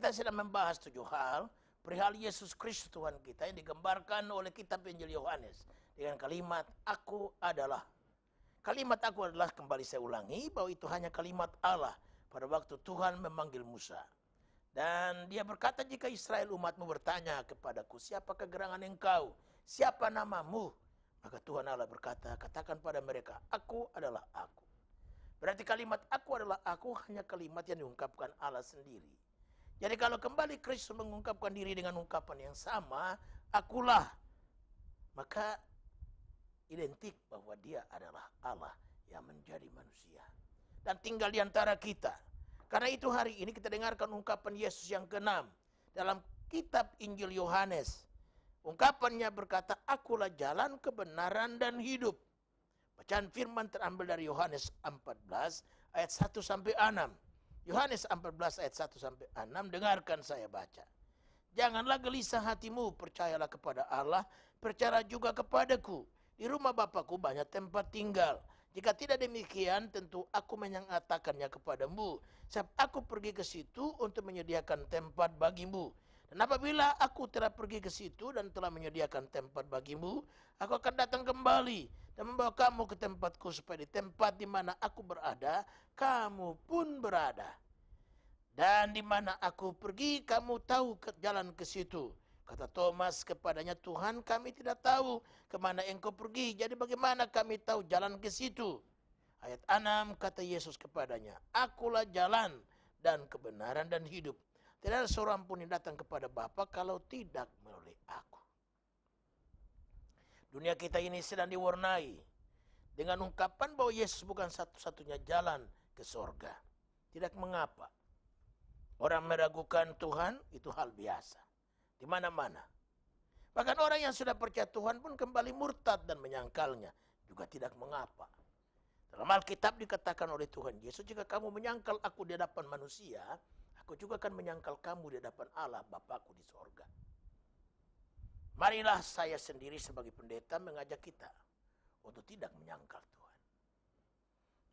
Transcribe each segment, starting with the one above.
Kita sedang membahas 7 hal perihal Yesus Kristus Tuhan kita yang digambarkan oleh kitab Injil Yohanes dengan kalimat "Aku adalah". Kalimat "Aku adalah", kembali saya ulangi, bahwa itu hanya kalimat Allah pada waktu Tuhan memanggil Musa. Dan dia berkata, jika Israel umatmu bertanya kepadaku, siapakah gerangan engkau? Siapa namamu? Maka Tuhan Allah berkata, katakan pada mereka, aku adalah aku. Berarti kalimat aku adalah aku hanya kalimat yang diungkapkan Allah sendiri. Jadi kalau kembali Kristus mengungkapkan diri dengan ungkapan yang sama, akulah, maka identik bahwa dia adalah Allah yang menjadi manusia dan tinggal di antara kita. Karena itu hari ini kita dengarkan ungkapan Yesus yang ke-6 dalam kitab Injil Yohanes. Ungkapannya berkata, akulah jalan, kebenaran, dan hidup. Bacaan firman terambil dari Yohanes 14 ayat 1 sampai 6. Yohanes 14 ayat 1 sampai 6, dengarkan saya baca. Janganlah gelisah hatimu, percayalah kepada Allah, percaya juga kepadaku. Di rumah Bapakku banyak tempat tinggal. Jika tidak demikian, tentu aku menyatakannya kepadamu. Sebab aku pergi ke situ untuk menyediakan tempat bagimu. Dan apabila aku telah pergi ke situ dan telah menyediakan tempat bagimu, aku akan datang kembali dan membawa kamu ke tempatku, supaya di tempat di mana aku berada, kamu pun berada. Dan di mana aku pergi, kamu tahu jalan ke situ. Kata Thomas kepadanya, Tuhan, kami tidak tahu kemana engkau pergi, jadi bagaimana kami tahu jalan ke situ? Ayat 6, kata Yesus kepadanya, akulah jalan dan kebenaran dan hidup. Tidak ada seorang pun yang datang kepada Bapa kalau tidak melalui aku. Dunia kita ini sedang diwarnai dengan ungkapan bahwa Yesus bukan satu-satunya jalan ke sorga. Tidak mengapa. Orang meragukan Tuhan itu hal biasa. Di mana-mana. Bahkan orang yang sudah percaya Tuhan pun kembali murtad dan menyangkalnya. Juga tidak mengapa. Dalam Alkitab dikatakan oleh Tuhan Yesus, jika kamu menyangkal aku di hadapan manusia, aku juga akan menyangkal kamu di hadapan Allah Bapakku di sorga. Marilah saya sendiri sebagai pendeta mengajak kita untuk tidak menyangkal Tuhan.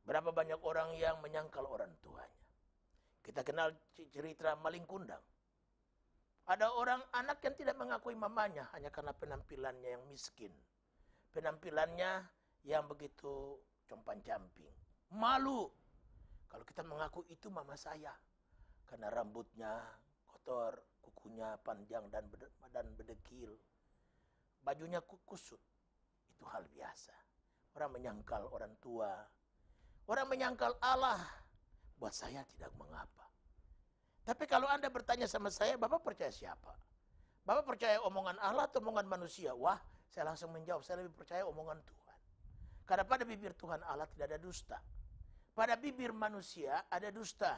Berapa banyak orang yang menyangkal orang tuanya. Kita kenal cerita maling kundang. Ada orang anak yang tidak mengakui mamanya hanya karena penampilannya yang miskin. Penampilannya yang begitu compang-camping. Malu kalau kita mengaku itu mama saya. Karena rambutnya kotor, kukunya panjang dan bedekil. Bajunya kusut. Itu hal biasa. Orang menyangkal orang tua. Orang menyangkal Allah. Buat saya tidak mengapa. Tapi kalau Anda bertanya sama saya, Bapak percaya siapa? Bapak percaya omongan Allah atau omongan manusia? Wah, saya langsung menjawab, saya lebih percaya omongan Tuhan. Karena pada bibir Tuhan Allah tidak ada dusta. Pada bibir manusia ada dusta.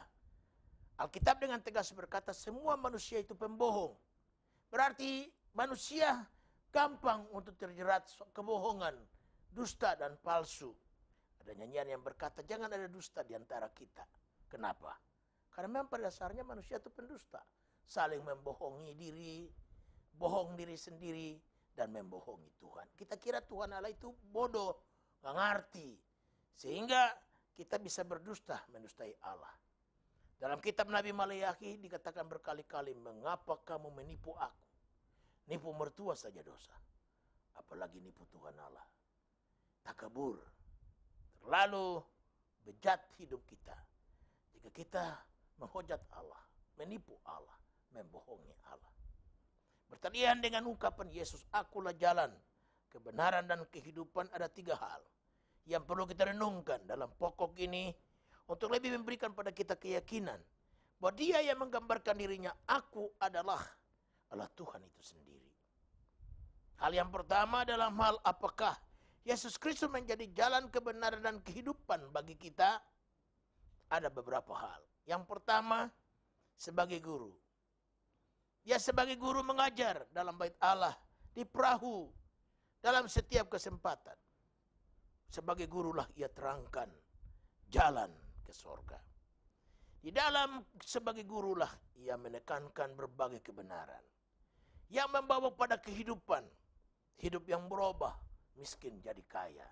Alkitab dengan tegas berkata, semua manusia itu pembohong. Berarti manusia gampang untuk terjerat kebohongan, dusta dan palsu. Ada nyanyian yang berkata, jangan ada dusta di antara kita. Kenapa? Karena memang pada dasarnya manusia itu pendusta. Saling membohongi diri, bohong diri sendiri, dan membohongi Tuhan. Kita kira Tuhan Allah itu bodoh, nggak ngerti. Sehingga kita bisa berdusta, mendustai Allah. Dalam kitab Nabi Maleakhi dikatakan berkali-kali, mengapa kamu menipu aku? Nipu mertua saja dosa. Apalagi nipu Tuhan Allah. Takabur. Terlalu bejat hidup kita. Jika kita menghujat Allah, menipu Allah, membohongi Allah. Bertalian dengan ungkapan Yesus, akulah jalan, kebenaran dan kehidupan, ada 3 hal yang perlu kita renungkan dalam pokok ini untuk lebih memberikan pada kita keyakinan bahwa dia yang menggambarkan dirinya, aku adalah Tuhan itu sendiri. Hal yang pertama dalam hal apakah Yesus Kristus menjadi jalan kebenaran dan kehidupan bagi kita, ada beberapa hal. Yang pertama, sebagai guru. Dia sebagai guru mengajar dalam bait Allah, di perahu, dalam setiap kesempatan. Sebagai gurulah ia terangkan jalan ke sorga. Di dalam sebagai gurulah ia menekankan berbagai kebenaran. Yang membawa pada kehidupan. Hidup yang berubah, miskin jadi kaya.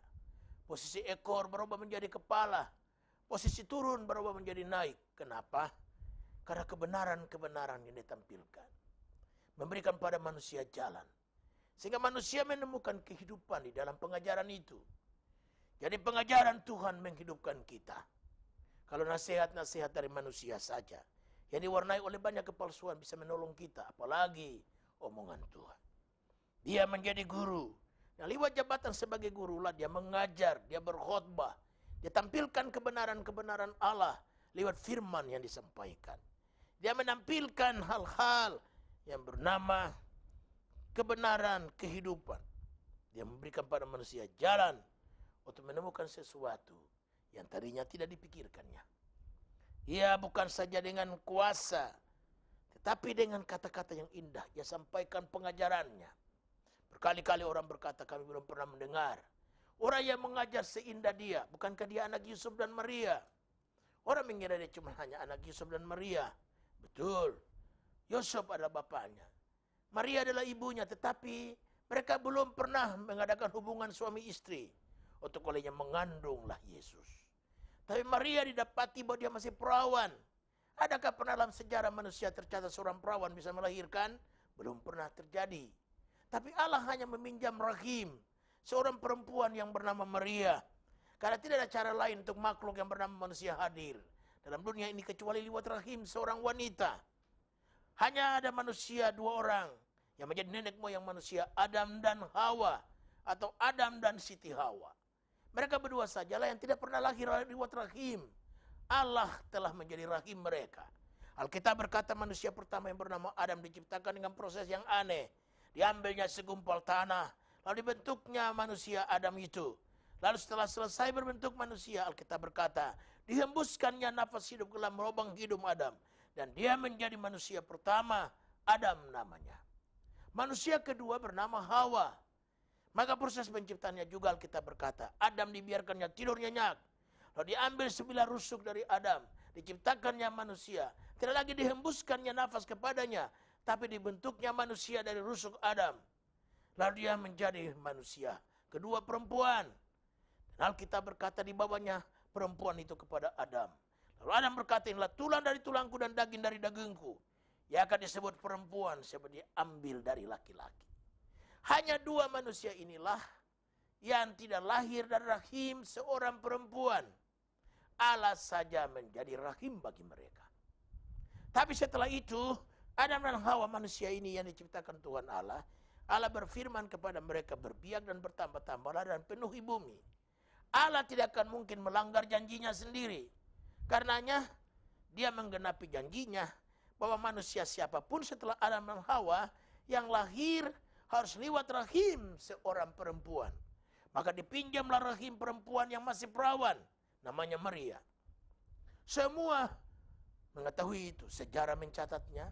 Posisi ekor berubah menjadi kepala. Posisi turun berubah menjadi naik. Kenapa? Karena kebenaran-kebenaran yang ditampilkan memberikan pada manusia jalan. Sehingga manusia menemukan kehidupan di dalam pengajaran itu. Jadi pengajaran Tuhan menghidupkan kita. Kalau nasihat-nasihat dari manusia saja, yang diwarnai oleh banyak kepalsuan bisa menolong kita. Apalagi omongan Tuhan. Dia menjadi guru. Yang lewat jabatan sebagai guru lah dia mengajar, dia berkhotbah. Dia tampilkan kebenaran-kebenaran Allah lewat firman yang disampaikan. Dia menampilkan hal-hal yang bernama kebenaran kehidupan. Dia memberikan pada manusia jalan untuk menemukan sesuatu yang tadinya tidak dipikirkannya. Ia bukan saja dengan kuasa, tetapi dengan kata-kata yang indah. Ia sampaikan pengajarannya. Berkali-kali orang berkata, kami belum pernah mendengar orang yang mengajar seindah dia. Bukankah dia anak Yusuf dan Maria? Orang mengira dia cuma hanya anak Yusuf dan Maria. Betul, Yusuf adalah bapaknya, Maria adalah ibunya, tetapi mereka belum pernah mengadakan hubungan suami istri. Untuk olehnya mengandunglah Yesus. Tapi Maria didapati bahwa dia masih perawan. Adakah pernah dalam sejarah manusia tercatat seorang perawan bisa melahirkan? Belum pernah terjadi. Tapi Allah hanya meminjam rahim seorang perempuan yang bernama Maria. Karena tidak ada cara lain untuk makhluk yang bernama manusia hadir dalam dunia ini kecuali lewat rahim seorang wanita. Hanya ada manusia dua orang yang menjadi nenek moyang manusia, Adam dan Hawa, atau Adam dan Siti Hawa. Mereka berdua sajalah yang tidak pernah lahir lewat rahim. Allah telah menjadi rahim mereka. Alkitab berkata manusia pertama yang bernama Adam diciptakan dengan proses yang aneh. Diambilnya segumpal tanah, lalu dibentuknya manusia Adam itu. Lalu setelah selesai berbentuk manusia, Alkitab berkata, dihembuskannya nafas hidup ke dalam lubang hidung Adam. Dan dia menjadi manusia pertama, Adam namanya. Manusia kedua bernama Hawa. Maka proses penciptaannya juga Alkitab berkata, Adam dibiarkannya tidur nyenyak. Lalu diambil sebilah rusuk dari Adam, diciptakannya manusia. Tidak lagi dihembuskannya nafas kepadanya, tapi dibentuknya manusia dari rusuk Adam. Lalu dia menjadi manusia kedua, perempuan. Dan Alkitab berkata di bawahnya perempuan itu kepada Adam. Lalu Adam berkata, inilah tulang dari tulangku dan daging dari dagingku. Ia akan disebut perempuan sebab diambil dari laki-laki. Hanya dua manusia inilah yang tidak lahir dari rahim seorang perempuan. Allah saja menjadi rahim bagi mereka. Tapi setelah itu, Adam dan Hawa manusia ini yang diciptakan Tuhan Allah, Allah berfirman kepada mereka, berbiak dan bertambah-tambahlah dan penuhi bumi. Allah tidak akan mungkin melanggar janjinya sendiri. Karenanya, dia menggenapi janjinya bahwa manusia siapapun setelah Adam dan Hawa yang lahir harus lewat rahim seorang perempuan. Maka dipinjamlah rahim perempuan yang masih perawan, namanya Maria. Semua mengetahui itu, sejarah mencatatnya,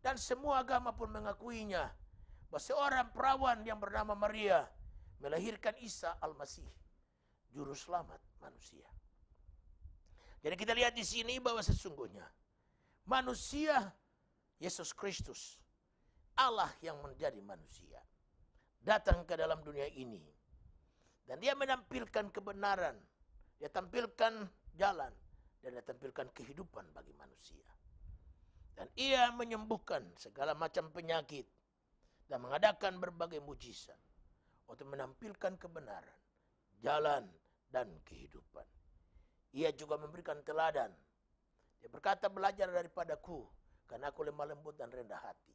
dan semua agama pun mengakuinya, bahwa seorang perawan yang bernama Maria melahirkan Isa Al-Masih, juru selamat manusia. Jadi kita lihat di sini bahwa sesungguhnya manusia Yesus Kristus, Allah yang menjadi manusia, datang ke dalam dunia ini. Dan dia menampilkan kebenaran, dia tampilkan jalan, dan dia tampilkan kehidupan bagi manusia. Dan ia menyembuhkan segala macam penyakit dan mengadakan berbagai mujizat untuk menampilkan kebenaran, jalan, dan kehidupan. Ia juga memberikan teladan. Dia berkata, belajar daripadaku, karena aku lemah lembut dan rendah hati.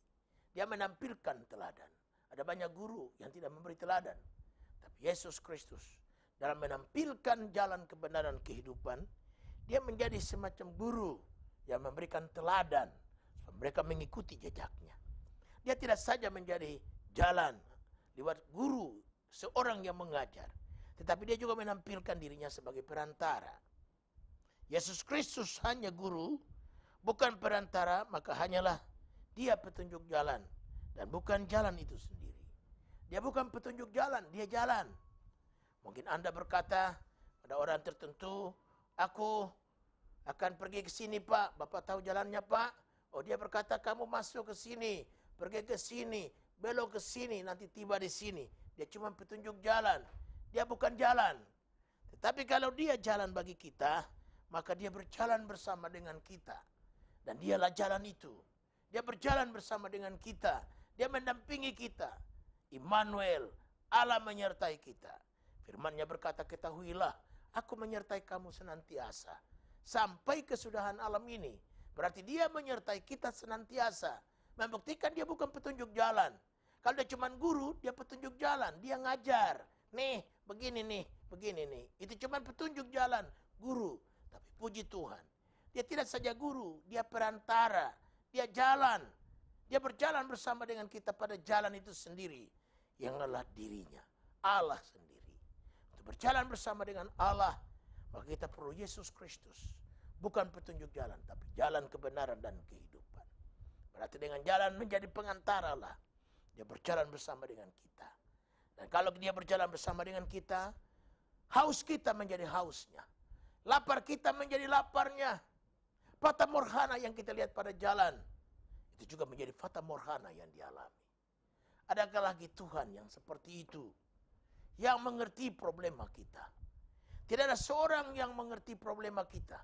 Dia menampilkan teladan. Ada banyak guru yang tidak memberi teladan. Tapi Yesus Kristus dalam menampilkan jalan kebenaran kehidupan, dia menjadi semacam guru yang memberikan teladan. Mereka mengikuti jejaknya. Dia tidak saja menjadi jalan lewat guru, seorang yang mengajar. Tetapi dia juga menampilkan dirinya sebagai perantara. Yesus Kristus hanya guru, bukan perantara, maka hanyalah dia petunjuk jalan. Dan bukan jalan itu sendiri. Dia bukan petunjuk jalan, dia jalan. Mungkin Anda berkata pada orang tertentu, aku akan pergi ke sini Pak, Bapak tahu jalannya Pak? Oh dia berkata kamu masuk ke sini, pergi ke sini, belok ke sini, nanti tiba di sini. Dia cuma petunjuk jalan, dia bukan jalan. Tetapi kalau dia jalan bagi kita, maka dia berjalan bersama dengan kita. Dan dialah jalan itu. Dia berjalan bersama dengan kita. Dia mendampingi kita. Immanuel, Allah menyertai kita. Firman-Nya berkata, ketahuilah, aku menyertai kamu senantiasa. Sampai kesudahan alam ini. Berarti dia menyertai kita senantiasa. Membuktikan dia bukan petunjuk jalan. Kalau dia cuma guru, dia petunjuk jalan. Dia ngajar. Nih, begini nih, begini nih. Itu cuma petunjuk jalan, guru. Tapi puji Tuhan, dia tidak saja guru, dia perantara. Dia jalan. Dia berjalan bersama dengan kita pada jalan itu sendiri. Yang adalah dirinya, Allah sendiri. Untuk berjalan bersama dengan Allah, maka kita perlu Yesus Kristus. Bukan petunjuk jalan, tapi jalan kebenaran dan kehidupan. Berarti dengan jalan menjadi pengantara lah. Dia berjalan bersama dengan kita. Dan kalau dia berjalan bersama dengan kita, haus kita menjadi hausnya. Lapar kita menjadi laparnya. Fata morgana yang kita lihat pada jalan, itu juga menjadi fata morgana yang dialami. Adakah lagi Tuhan yang seperti itu? Yang mengerti problema kita. Tidak ada seorang yang mengerti problema kita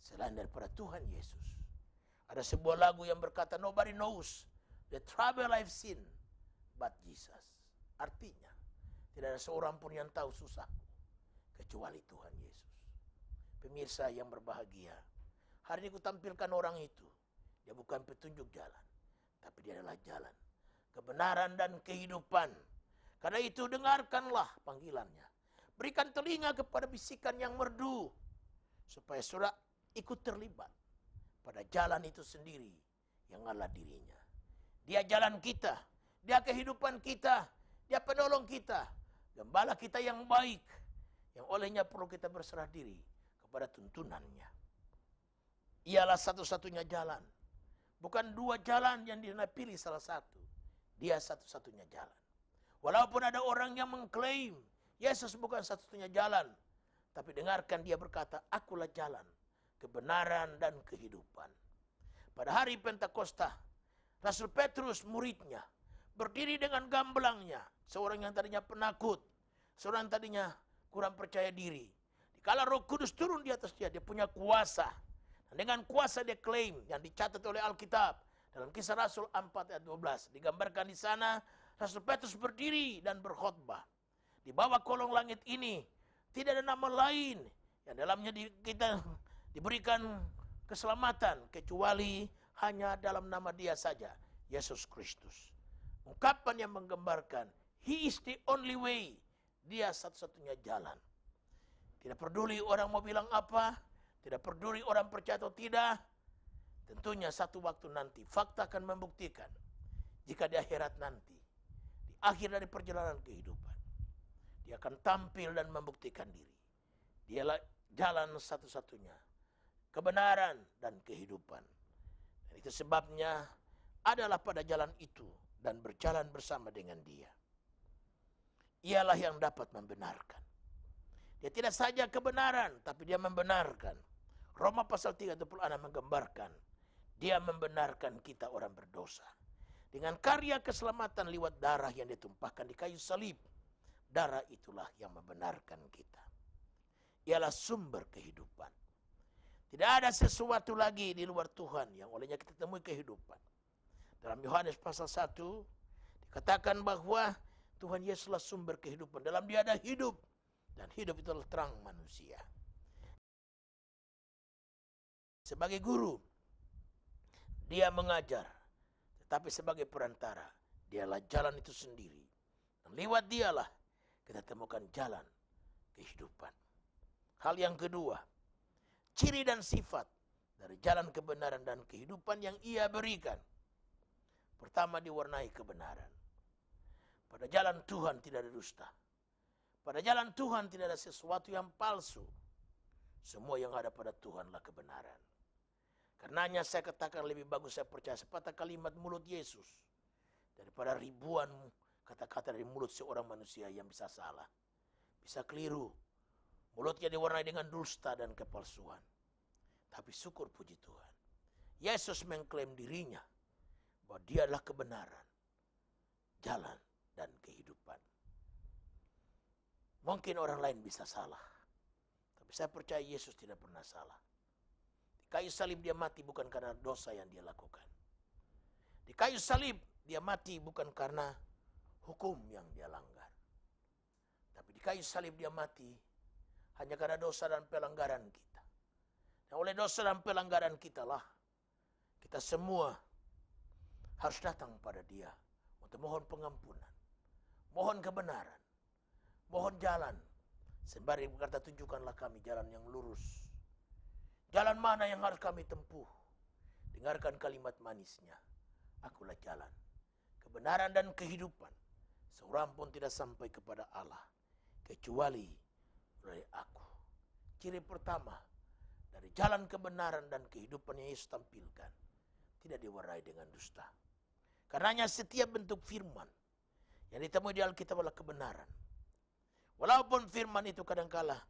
selain daripada Tuhan Yesus. Ada sebuah lagu yang berkata, nobody knows the trouble I've seen but Jesus. Artinya, tidak ada seorang pun yang tahu susahku kecuali Tuhan Yesus. Pemirsa yang berbahagia, hari ini kutampilkan orang itu. Dia bukan petunjuk jalan, tapi dia adalah jalan, kebenaran dan kehidupan. Karena itu dengarkanlah panggilannya. Berikan telinga kepada bisikan yang merdu, supaya saudara ikut terlibat pada jalan itu sendiri yang adalah dirinya. Dia jalan kita, dia kehidupan kita, dia penolong kita, gembala kita yang baik, yang olehnya perlu kita berserah diri kepada tuntunannya. Ialah satu-satunya jalan. Bukan dua jalan yang dia pilih salah satu. Dia satu-satunya jalan. Walaupun ada orang yang mengklaim Yesus bukan satu-satunya jalan, tapi dengarkan dia berkata, akulah jalan, kebenaran dan kehidupan. Pada hari Pentakosta, Rasul Petrus muridnya berdiri dengan gamblangnya, seorang yang tadinya penakut, seorang yang tadinya kurang percaya diri. Dikala Roh Kudus turun di atas dia punya kuasa. Dan dengan kuasa dia klaim yang dicatat oleh Alkitab dalam Kisah Rasul 4 ayat 12. Digambarkan di sana Rasul Petrus berdiri dan berkhotbah. Di bawah kolong langit ini tidak ada nama lain yang dalamnya kita diberikan keselamatan kecuali hanya dalam nama Dia saja, Yesus Kristus. Ungkapan yang menggambarkan He is the only way. Dia satu-satunya jalan. Tidak peduli orang mau bilang apa, tidak peduli orang percaya atau tidak. Tentunya satu waktu nanti fakta akan membuktikan jika di akhirat nanti, di akhir dari perjalanan kehidupan, dia akan tampil dan membuktikan diri. Dialah jalan satu-satunya, kebenaran dan kehidupan. Dan itu sebabnya adalah pada jalan itu dan berjalan bersama dengan Dia. Ialah yang dapat membenarkan. Dia tidak saja kebenaran, tapi dia membenarkan. Roma pasal 36 menggambarkan, dia membenarkan kita orang berdosa. Dengan karya keselamatan lewat darah yang ditumpahkan di kayu salib. Darah itulah yang membenarkan kita. Ialah sumber kehidupan. Tidak ada sesuatu lagi di luar Tuhan yang olehnya kita temui kehidupan. Dalam Yohanes pasal 1, dikatakan bahwa Tuhan Yesuslah sumber kehidupan. Dalam Dia ada hidup. Dan hidup itu adalah terang manusia. Sebagai guru, dia mengajar. Tetapi sebagai perantara, dialah jalan itu sendiri. Dan lewat dialah kita temukan jalan kehidupan. Hal yang kedua, ciri dan sifat dari jalan kebenaran dan kehidupan yang ia berikan. Pertama, diwarnai kebenaran. Pada jalan Tuhan tidak ada dusta. Pada jalan Tuhan tidak ada sesuatu yang palsu. Semua yang ada pada Tuhanlah kebenaran. Karenanya saya katakan lebih bagus saya percaya sepatah kalimat mulut Yesus daripada ribuan kata-kata dari mulut seorang manusia yang bisa salah, bisa keliru. Mulutnya diwarnai dengan dusta dan kepalsuan. Tapi syukur puji Tuhan, Yesus mengklaim dirinya bahwa Dia adalah kebenaran, jalan dan kehidupan. Mungkin orang lain bisa salah, tapi saya percaya Yesus tidak pernah salah. kayu salib dia mati bukan karena dosa yang dia lakukan. Di kayu salib dia mati bukan karena hukum yang dia langgar. Tapi di kayu salib dia mati hanya karena dosa dan pelanggaran kita. Dan oleh dosa dan pelanggaran kita lah, kita semua harus datang pada dia untuk mohon pengampunan, mohon kebenaran, mohon jalan. Sembari berkata, tunjukkanlah kami jalan yang lurus. Jalan mana yang harus kami tempuh? Dengarkan kalimat manisnya. Akulah jalan, kebenaran dan kehidupan. Seorang pun tidak sampai kepada Allah kecuali oleh aku. Ciri pertama dari jalan kebenaran dan kehidupan yang Yesus tampilkan, tidak diwarnai dengan dusta. Karenanya setiap bentuk firman yang ditemui di Alkitab adalah kebenaran. Walaupun firman itu kadangkala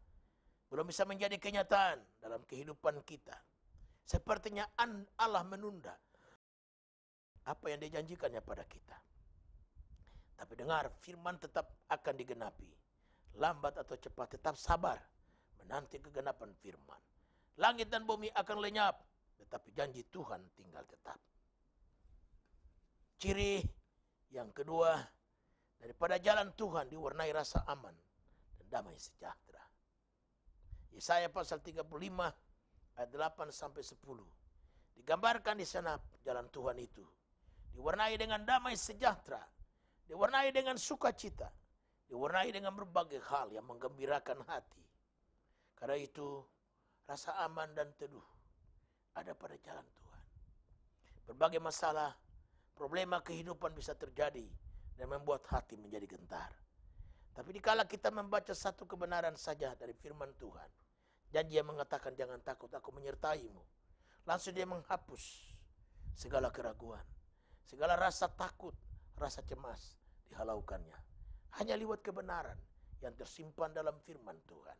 belum bisa menjadi kenyataan dalam kehidupan kita. Sepertinya Allah menunda apa yang dijanjikannya pada kita. Tapi dengar, firman tetap akan digenapi. Lambat atau cepat, tetap sabar menanti kegenapan firman. Langit dan bumi akan lenyap, tetapi janji Tuhan tinggal tetap. Ciri yang kedua, daripada jalan Tuhan diwarnai rasa aman dan damai sejahtera. Yesaya pasal 35 ayat 8 sampai 10. Digambarkan di sana jalan Tuhan itu diwarnai dengan damai sejahtera, diwarnai dengan sukacita, diwarnai dengan berbagai hal yang menggembirakan hati. Karena itu rasa aman dan teduh ada pada jalan Tuhan. Berbagai masalah, problema kehidupan bisa terjadi dan membuat hati menjadi gentar. Tapi dikala kita membaca satu kebenaran saja dari firman Tuhan, dan dia mengatakan jangan takut, aku menyertaimu. Langsung dia menghapus segala keraguan, segala rasa takut, rasa cemas dihalaukannya. Hanya lewat kebenaran yang tersimpan dalam firman Tuhan.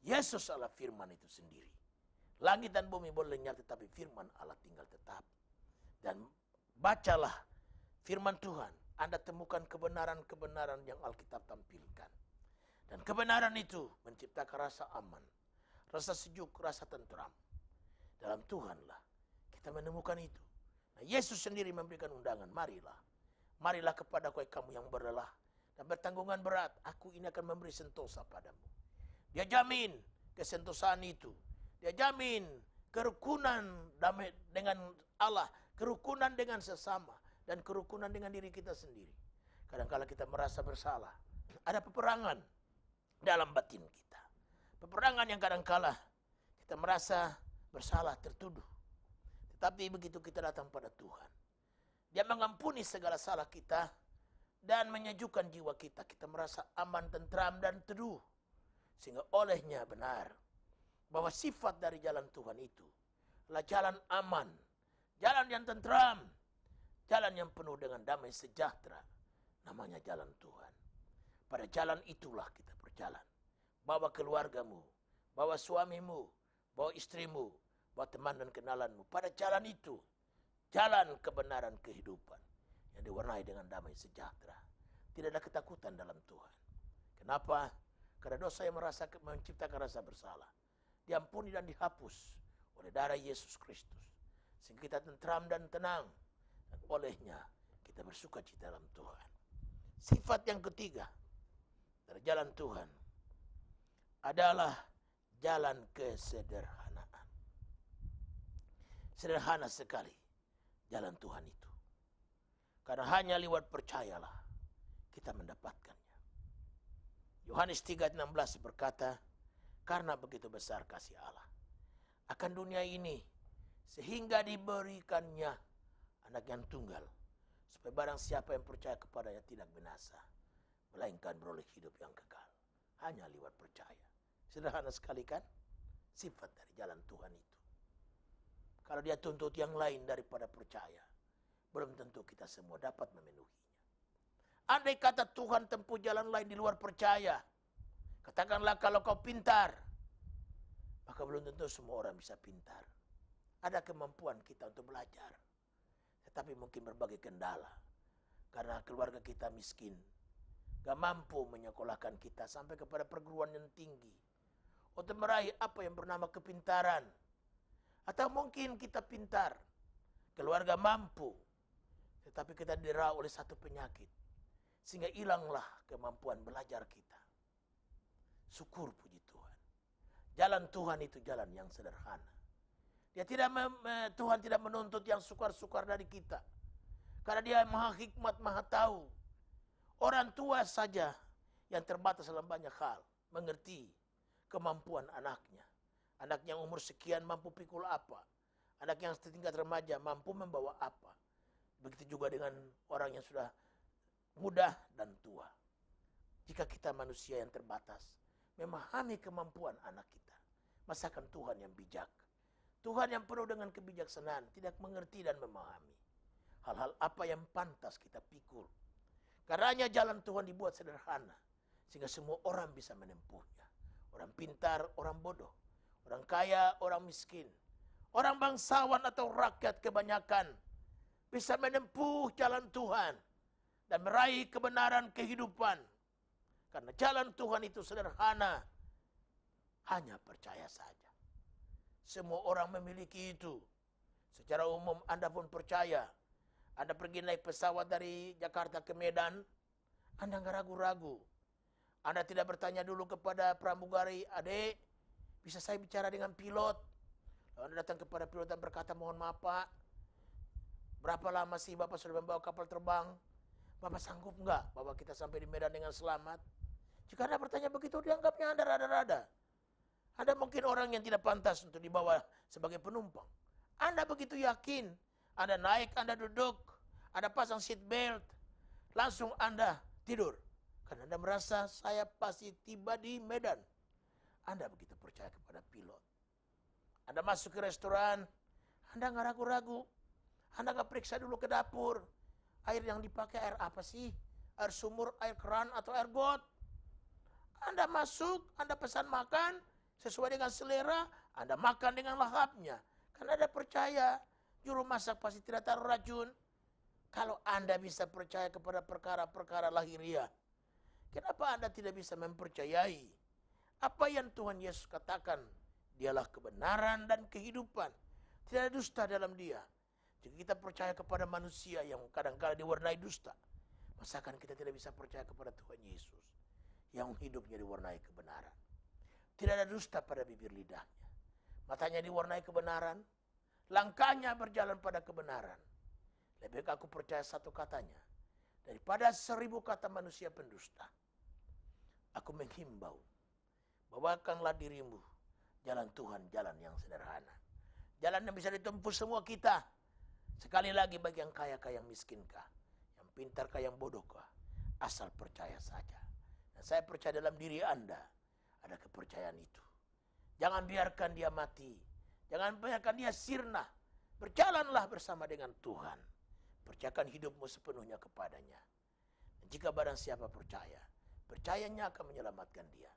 Yesus adalah firman itu sendiri. Langit dan bumi boleh lenyap, tetapi firman Allah tinggal tetap. Dan bacalah firman Tuhan. Anda temukan kebenaran-kebenaran yang Alkitab tampilkan. Dan kebenaran itu menciptakan rasa aman, rasa sejuk, rasa tentram. Dalam Tuhanlah kita menemukan itu. Nah, Yesus sendiri memberikan undangan, marilah. Marilah kepadaku kamu yang berlelah dan bertanggungan berat, aku ini akan memberi sentosa padamu. Dia jamin kesentosaan itu. Dia jamin kerukunan damai dengan Allah, kerukunan dengan sesama, dan kerukunan dengan diri kita sendiri. Kadang-kala kita merasa bersalah. Ada peperangan dalam batin kita. Peperangan yang kadang-kala kita merasa bersalah, tertuduh. Tetapi begitu kita datang pada Tuhan, dia mengampuni segala salah kita dan menyejukkan jiwa kita. Kita merasa aman, tentram, dan teduh. Sehingga olehnya benar bahwa sifat dari jalan Tuhan itu adalah jalan aman, jalan yang tentram, jalan yang penuh dengan damai sejahtera. Namanya jalan Tuhan. Pada jalan itulah kita berjalan. Bawa keluargamu, bawa suamimu, bawa istrimu, bawa teman dan kenalanmu. Pada jalan itu, jalan kebenaran kehidupan yang diwarnai dengan damai sejahtera. Tidak ada ketakutan dalam Tuhan. Kenapa? Karena dosa yang menciptakan rasa bersalah diampuni dan dihapus oleh darah Yesus Kristus. Sehingga kita tentram dan tenang. Dan olehnya kita bersukacita dalam Tuhan. Sifat yang ketiga dari jalan Tuhan adalah jalan kesederhanaan. Sederhana sekali jalan Tuhan itu. Karena hanya lewat percayalah kita mendapatkannya. Yohanes 3:16 berkata, karena begitu besar kasih Allah akan dunia ini, sehingga diberikannya anak yang tunggal, supaya barang siapa yang percaya kepadanya tidak binasa, melainkan beroleh hidup yang kekal. Hanya lewat percaya. Sederhana sekali kan? Sifat dari jalan Tuhan itu. Kalau dia tuntut yang lain daripada percaya, belum tentu kita semua dapat memenuhinya. Andai kata Tuhan tempuh jalan lain di luar percaya, katakanlah kalau kau pintar, maka belum tentu semua orang bisa pintar. Ada kemampuan kita untuk belajar, tetapi mungkin berbagai kendala. Karena keluarga kita miskin, gak mampu menyekolahkan kita sampai kepada perguruan yang tinggi, untuk meraih apa yang bernama kepintaran. Atau mungkin kita pintar, keluarga mampu, tetapi kita didera oleh satu penyakit, sehingga hilanglah kemampuan belajar kita. Syukur puji Tuhan. Jalan Tuhan itu jalan yang sederhana. Tuhan tidak menuntut yang sukar-sukar dari kita. Karena Dia maha hikmat, maha tahu. Orang tua saja yang terbatas dalam banyak hal mengerti kemampuan anaknya. Anak yang umur sekian mampu pikul apa. Anak yang setingkat remaja mampu membawa apa. Begitu juga dengan orang yang sudah muda dan tua. Jika kita manusia yang terbatas, memahami kemampuan anak kita. Masakan Tuhan yang bijak. Tuhan yang penuh dengan kebijaksanaan, tidak mengerti dan memahami hal-hal apa yang pantas kita pikul. Karenanya jalan Tuhan dibuat sederhana, sehingga semua orang bisa menempuhnya. Orang pintar, orang bodoh. Orang kaya, orang miskin. Orang bangsawan atau rakyat kebanyakan bisa menempuh jalan Tuhan dan meraih kebenaran kehidupan. Karena jalan Tuhan itu sederhana. Hanya percaya saja. Semua orang memiliki itu. Secara umum Anda pun percaya. Anda pergi naik pesawat dari Jakarta ke Medan, Anda nggak ragu-ragu. Anda tidak bertanya dulu kepada pramugari, "Adik, bisa saya bicara dengan pilot?" Lalu Anda datang kepada pilot dan berkata, "Mohon maaf Pak, berapa lama sih Bapak sudah membawa kapal terbang? Bapak sanggup nggak bawa kita sampai di Medan dengan selamat?" Jika Anda bertanya begitu, dianggapnya Anda rada-rada. Anda mungkin orang yang tidak pantas untuk dibawa sebagai penumpang. Anda begitu yakin, Anda naik, Anda duduk, Anda pasang seat belt, langsung Anda tidur. Karena Anda merasa saya pasti tiba di Medan. Anda begitu percaya kepada pilot. Anda masuk ke restoran, Anda nggak ragu-ragu. Anda nggak periksa dulu ke dapur. Air yang dipakai air apa sih? Air sumur, air keran, atau air got? Anda masuk, Anda pesan makan, sesuai dengan selera, Anda makan dengan lahapnya. Karena Anda percaya, juru masak pasti tidak taruh racun. Kalau Anda bisa percaya kepada perkara-perkara lahiriah, kenapa Anda tidak bisa mempercayai apa yang Tuhan Yesus katakan? Dialah kebenaran dan kehidupan. Tidak ada dusta dalam Dia. Jika kita percaya kepada manusia yang kadang-kadang diwarnai dusta, masakan kita tidak bisa percaya kepada Tuhan Yesus yang hidupnya diwarnai kebenaran. Tidak ada dusta pada bibir lidahnya. Matanya diwarnai kebenaran, langkahnya berjalan pada kebenaran. Lebih baik aku percaya satu katanya daripada 1000 kata manusia pendusta. Aku menghimbau, bawakanlah dirimu jalan Tuhan, jalan yang sederhana. Jalan yang bisa ditempuh semua kita. Sekali lagi, bagi yang kaya kah, yang miskin kah, yang pintar kah, yang bodoh kah, asal percaya saja. Dan saya percaya dalam diri Anda ada kepercayaan itu. Jangan biarkan dia mati. Jangan biarkan dia sirna. Berjalanlah bersama dengan Tuhan. Percayakan hidupmu sepenuhnya kepadanya. Dan jika barang siapa percaya, percayanya akan menyelamatkan dia.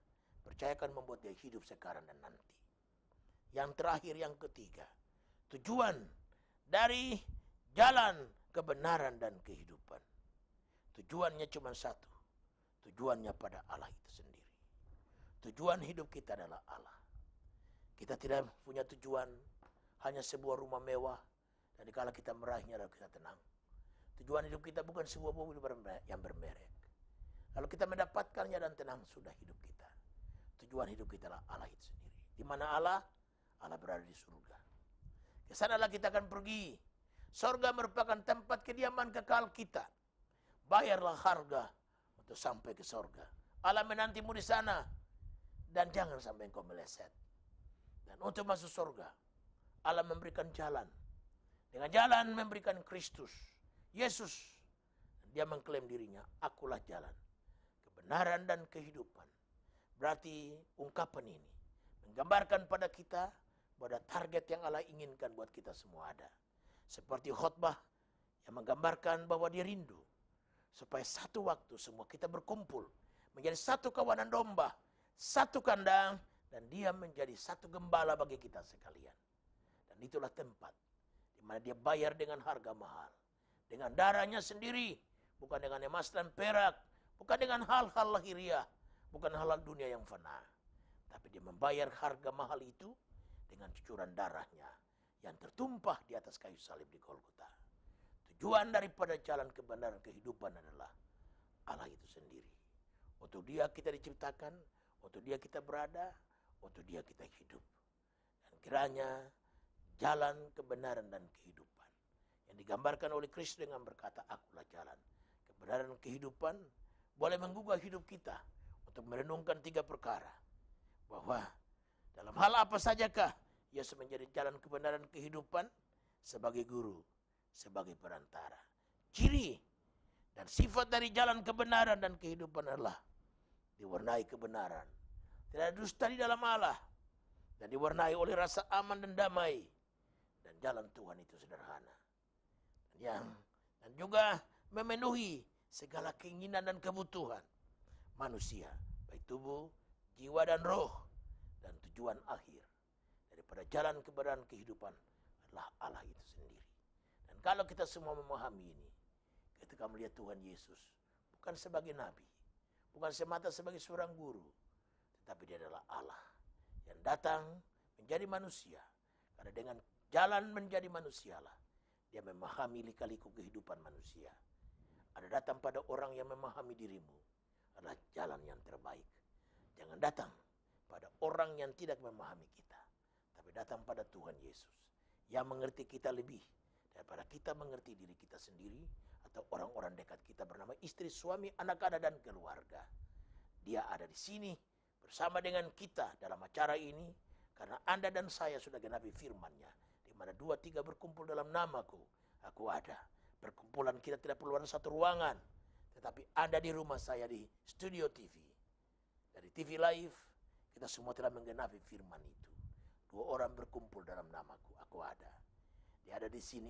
Percaya akan membuat dia hidup sekarang dan nanti. Yang terakhir, yang ketiga, tujuan dari jalan kebenaran dan kehidupan. Tujuannya cuma satu. Tujuannya pada Allah itu sendiri. Tujuan hidup kita adalah Allah. Kita tidak punya tujuan hanya sebuah rumah mewah, dan dikala kita meraihnya lalu kita tenang. Tujuan hidup kita bukan sebuah mobil yang bermerek. Lalu kita mendapatkannya dan tenang, sudah hidup kita. Tujuan hidup kita adalah Allah itu sendiri. Di mana Allah? Allah berada di surga. Ke sanalah kita akan pergi. Surga merupakan tempat kediaman kekal kita. Bayarlah harga untuk sampai ke surga. Allah menantimu di sana. Dan jangan sampai engkau meleset. Dan untuk masuk surga, Allah memberikan jalan. Dengan jalan memberikan Kristus, Yesus. Dia mengklaim dirinya, akulah jalan, kebenaran dan kehidupan. Berarti ungkapan ini menggambarkan pada kita bahwa target yang Allah inginkan buat kita semua ada. Seperti khotbah yang menggambarkan bahwa dia rindu supaya satu waktu semua kita berkumpul menjadi satu kawanan domba, satu kandang, dan dia menjadi satu gembala bagi kita sekalian. Dan itulah tempat di mana dia bayar dengan harga mahal. Dengan darahnya sendiri, bukan dengan emas dan perak, bukan dengan hal-hal lahiriah, bukan hal-hal dunia yang fana. Tapi dia membayar harga mahal itu dengan cucuran darahnya. yang tertumpah di atas kayu salib di Golgota. Tujuan daripada jalan kebenaran kehidupan adalah Allah itu sendiri. Untuk Dia kita diciptakan, untuk Dia kita berada, untuk Dia kita hidup. Dan kiranya jalan kebenaran dan kehidupan yang digambarkan oleh Kristus dengan berkata, akulah jalan kebenaran dan kehidupan, boleh menggugah hidup kita untuk merenungkan 3 perkara. Bahwa dalam hal apa sajakah Yesus menjadi jalan kebenaran kehidupan? Sebagai guru, sebagai perantara. Ciri dan sifat dari jalan kebenaran dan kehidupan adalah diwarnai kebenaran. Tidak ada dusta di dalam Allah. Dan diwarnai oleh rasa aman dan damai. Dan jalan Tuhan itu sederhana. Dan juga memenuhi segala keinginan dan kebutuhan manusia. Baik tubuh, jiwa dan roh. Dan tujuan akhir daripada jalan kebenaran kehidupan adalah Allah itu sendiri. Dan kalau kita semua memahami ini, ketika melihat Tuhan Yesus, bukan sebagai nabi, bukan semata sebagai seorang guru, tetapi Dia adalah Allah yang datang menjadi manusia. Karena dengan jalan menjadi manusialah Dia memahami lika-liku kehidupan manusia. Ada datang pada orang yang memahami dirimu adalah jalan yang terbaik. Jangan datang pada orang yang tidak memahami kita, tapi datang pada Tuhan Yesus yang mengerti kita lebih daripada kita mengerti diri kita sendiri atau orang-orang dekat kita bernama istri, suami, anak-anak, dan keluarga. Dia ada di sini bersama dengan kita dalam acara ini karena Anda dan saya sudah genapi firman-Nya. Di mana 2-3 berkumpul dalam namaku, aku ada. Perkumpulan kita tidak perlu ada satu ruangan, tetapi Anda di rumah, saya di studio TV. Dari TV Live, kita semua telah menggenapi firman itu. 2 orang berkumpul dalam namaku, aku ada. Dia ada di sini,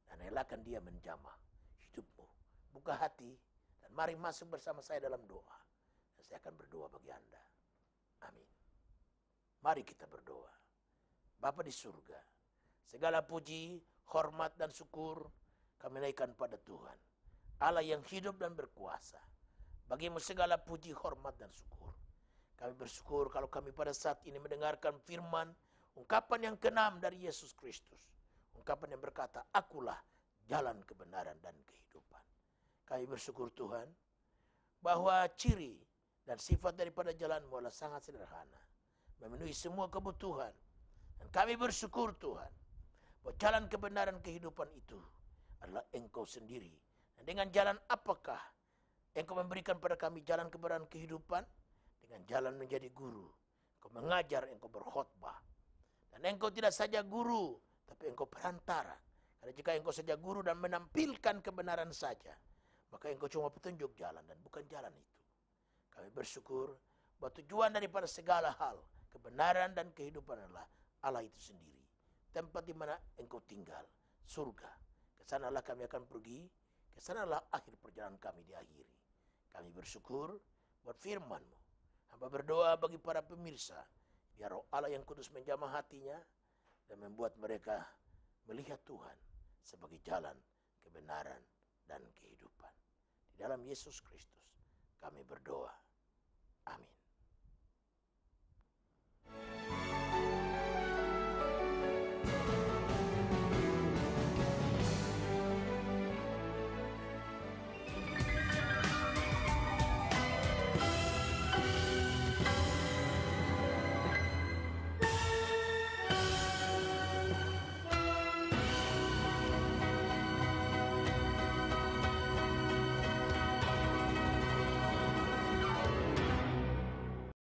dan elakan Dia menjamah hidupmu. Buka hati, dan mari masuk bersama saya dalam doa. Dan saya akan berdoa bagi Anda. Amin. Mari kita berdoa. Bapa di surga, segala puji, hormat, dan syukur kami naikkan pada Tuhan, Allah yang hidup dan berkuasa. Bagimu segala puji, hormat, dan syukur. Kami bersyukur kalau kami pada saat ini mendengarkan firman, ungkapan yang ke-6 dari Yesus Kristus. Ungkapan yang berkata, akulah jalan kebenaran dan kehidupan. Kami bersyukur Tuhan, bahwa ciri dan sifat daripada jalan-Mu adalah sangat sederhana. Memenuhi semua kebutuhan. Dan kami bersyukur Tuhan, bahwa jalan kebenaran kehidupan itu adalah Engkau sendiri. Dan dengan jalan apakah Engkau memberikan pada kami jalan kebenaran kehidupan? Dengan jalan menjadi guru. Engkau mengajar, Engkau berkhotbah. Dan Engkau tidak saja guru, tapi Engkau perantara. Karena jika Engkau saja guru dan menampilkan kebenaran saja, maka Engkau cuma petunjuk jalan dan bukan jalan itu. Kami bersyukur bahwa tujuan daripada segala hal, kebenaran dan kehidupan adalah Allah itu sendiri. Tempat di mana Engkau tinggal, surga. Kesanalah kami akan pergi, kesanalah akhir perjalanan kami diakhiri. Kami bersyukur buat firman-Mu. Hamba berdoa bagi para pemirsa, biar Roh Allah yang kudus menjamah hatinya dan membuat mereka melihat Tuhan sebagai jalan, kebenaran, dan kehidupan. Di dalam Yesus Kristus kami berdoa. Amin.